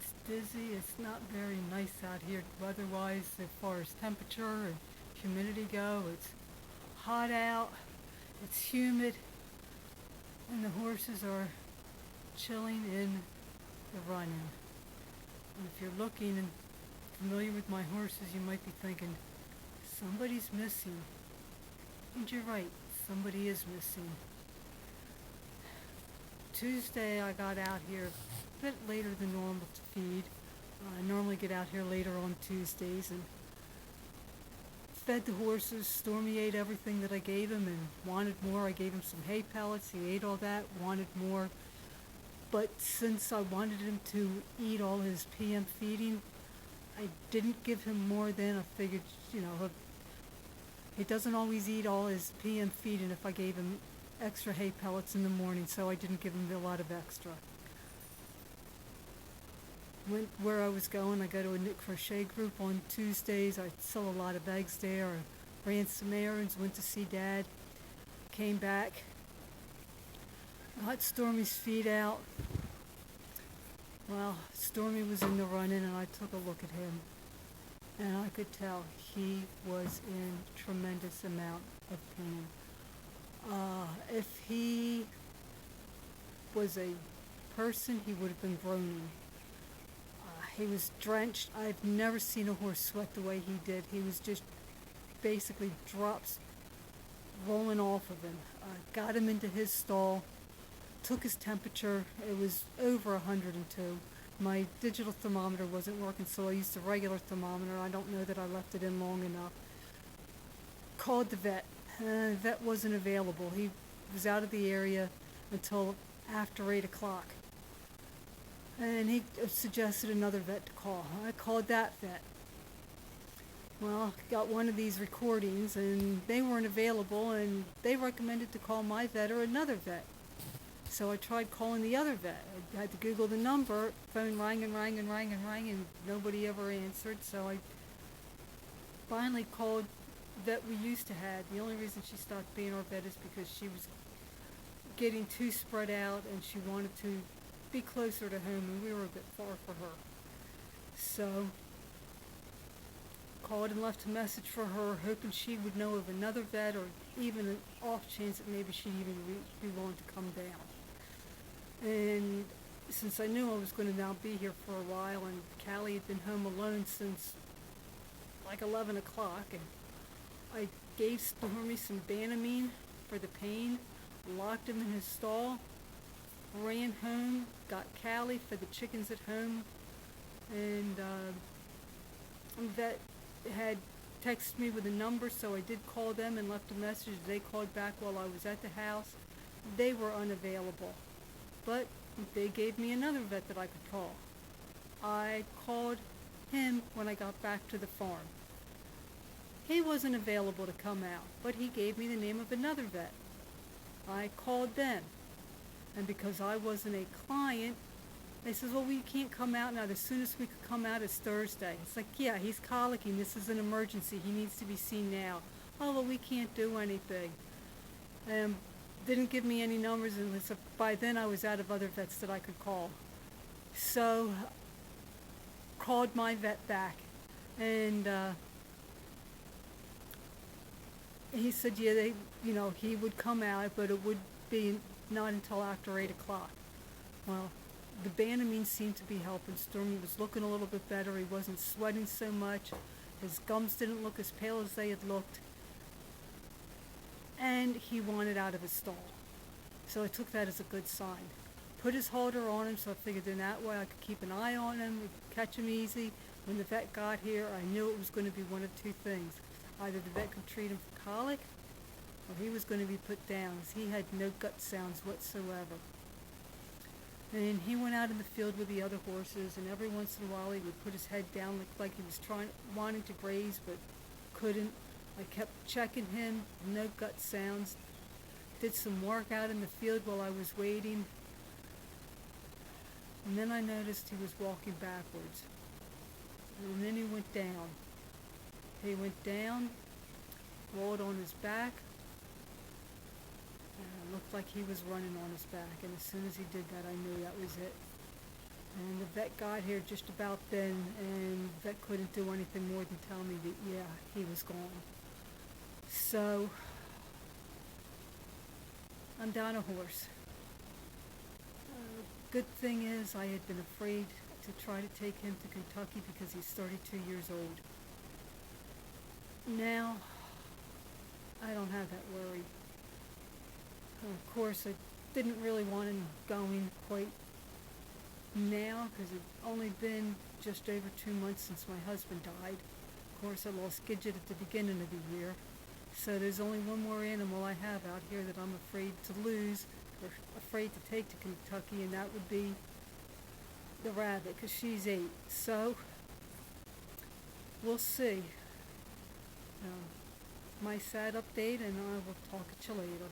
It's dizzy. It's not very nice out here weather-wise as far as temperature and humidity go. It's hot out. It's humid. And the horses are chilling in the run-in. And if you're looking and familiar with my horses, you might be thinking, somebody's missing. And you're right, somebody is missing. Tuesday I got out here a bit later than normal to feed. I normally get out here later on Tuesdays and fed the horses. Stormy ate everything that I gave him and wanted more. I gave him some hay pellets. He ate all that, wanted more. But since I wanted him to eat all his PM feeding, I didn't give him more than I figured, he doesn't always eat all his PM feeding if I gave him extra hay pellets in the morning, so I didn't give him a lot of extra. Went where I was going. I go to a knit crochet group on Tuesdays. I sell a lot of eggs there. I ran some errands, went to see Dad, came back, got Stormy's feet out. Well, Stormy was in the run-in and I took a look at him and I could tell he was in tremendous amount of pain. If he was a person, he would have been groaning. He was drenched. I've never seen a horse sweat the way he did. He was just basically drops rolling off of him. Got him into his stall, took his temperature. It was over 102. My digital thermometer wasn't working, so I used a regular thermometer. I don't know that I left it in long enough. Called the vet. The vet wasn't available. He was out of the area until after 8 o'clock. And he suggested another vet to call. I called that vet. Well, got one of these recordings and they weren't available and they recommended to call my vet or another vet. So I tried calling the other vet. I had to Google the number. Phone rang and rang and rang and rang and nobody ever answered. So I finally called the vet we used to have. The only reason she stopped being our vet is because she was getting too spread out and she wanted to be closer to home and we were a bit far for her. So called and left a message for her, hoping she would know of another vet or even an off chance that maybe she'd even be willing to come down. And since I knew I was going to now be here for a while and Callie had been home alone since like 11 o'clock, and I gave Stormy some Banamine for the pain, locked him in his stall, ran home, got Callie, fed the chickens at home, and the vet had texted me with a number, so I did call them and left a message. They called back while I was at the house. They were unavailable, but they gave me another vet that I could call. I called him when I got back to the farm. He wasn't available to come out, but he gave me the name of another vet. I called them. And because I wasn't a client, they said, well, we can't come out now. The soonest we could come out is Thursday. It's like, yeah, he's colicking. This is an emergency. He needs to be seen now. Oh, well, we can't do anything. Didn't give me any numbers, and so by then I was out of other vets that I could call. So called my vet back, and he said, yeah, he would come out, but it would be not until after 8 o'clock. Well, the Banamine seemed to be helping. Stormy was looking a little bit better. He wasn't sweating so much. His gums didn't look as pale as they had looked. And he wanted out of his stall. So I took that as a good sign. Put his halter on him, so I figured in that way I could keep an eye on him, catch him easy. When the vet got here, I knew it was going to be one of two things. Either the vet could treat him for colic, or he was going to be put down, as he had no gut sounds whatsoever. And he went out in the field with the other horses, and every once in a while he would put his head down, looked like he was wanting to graze, but couldn't. I kept checking him, no gut sounds. Did some work out in the field while I was waiting. And then I noticed he was walking backwards. And then he went down. He went down, rolled on his back, and it looked like he was running on his back. And as soon as he did that, I knew that was it. And the vet got here just about then, and the vet couldn't do anything more than tell me that, yeah, he was gone. So, I'm down a horse. Good thing is I had been afraid to try to take him to Kentucky because he's 32 years old. Now, I don't have that worry. Of course, I didn't really want him going quite now because it's only been just over 2 months since my husband died. Of course, I lost Gidget at the beginning of the year. So there's only one more animal I have out here that I'm afraid to lose or afraid to take to Kentucky, and that would be the rabbit because she's 8. So we'll see. My sad update, and I will talk at you later.